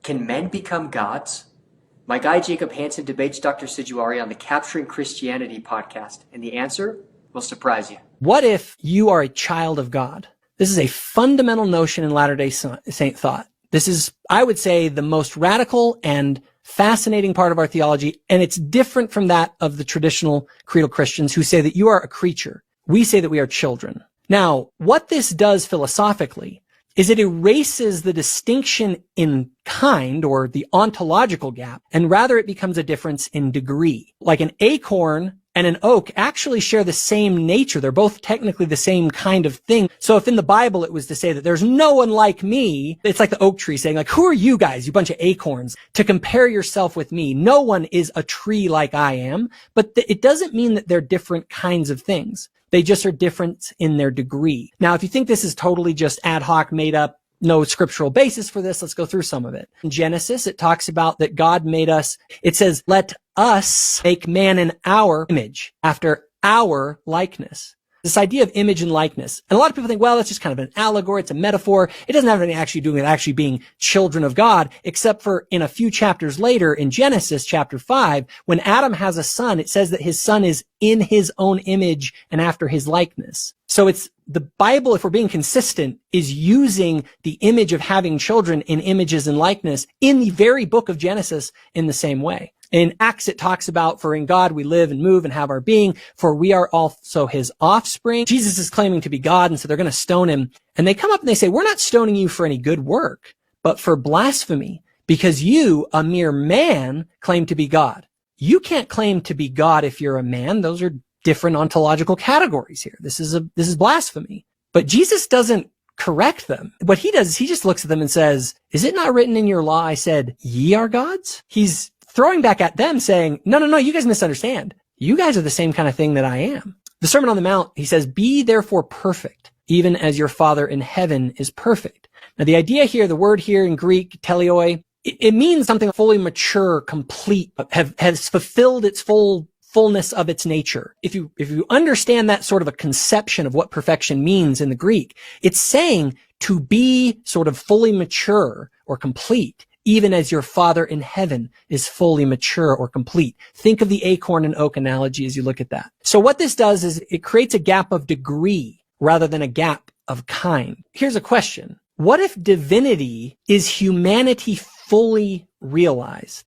Can men become gods? My guy Jacob Hansen debates Dr. Sijuari on the Capturing Christianity podcast, and the answer will surprise you. What if you are a child of God? This is a fundamental notion in Latter-day Saint thought. This is, I would say, the most radical and fascinating part of our theology, and it's different from that of the traditional creedal Christians who say that you are a creature. We say that we are children. Now, what this does philosophically is it erases the distinction in kind or the ontological gap, and rather it becomes a difference in degree. Like an acorn and an oak actually share the same nature. They're both technically the same kind of thing. So if in the Bible it was to say that there's no one like me, it's like the oak tree saying, like, who are you guys, you bunch of acorns, to compare yourself with me? No one is a tree like I am, but it doesn't mean that they're different kinds of things. They just are different in their degree. Now, if you think this is totally just ad hoc, made up, no scriptural basis for this, let's go through some of it. In Genesis, it talks about that God made us. It says, let us make man in our image, after our likeness. This idea of image and likeness. And a lot of people think, well, that's just kind of an allegory. It's a metaphor. It doesn't have anything actually doing with actually being children of God, except for in a few chapters later in Genesis chapter 5, when Adam has a son, it says that his son is in his own image and after his likeness. So it's the Bible, if we're being consistent, is using the image of having children in images and likeness in the very book of Genesis in the same way. In Acts, it talks about, for in God we live and move and have our being, for we are also his offspring. Jesus is claiming to be God, and so they're going to stone him. And they come up and they say, we're not stoning you for any good work, but for blasphemy, because you, a mere man, claim to be God. You can't claim to be God if you're a man. Those are different ontological categories here. This is blasphemy. But Jesus doesn't correct them. What he does is he just looks at them and says, is it not written in your law, I said, ye are gods? He's throwing back at them saying, no, you guys misunderstand. You guys are the same kind of thing that I am. The Sermon on the Mount, he says, be therefore perfect, even as your Father in heaven is perfect. Now, the idea here, the word here in Greek, teleoi, it means something fully mature, complete, has fulfilled its fullness of its nature. If you understand that sort of a conception of what perfection means in the Greek, it's saying to be sort of fully mature or complete, even as your Father in heaven is fully mature or complete. Think of the acorn and oak analogy as you look at that. So what this does is it creates a gap of degree rather than a gap of kind. Here's a question. What if divinity is humanity fully realized?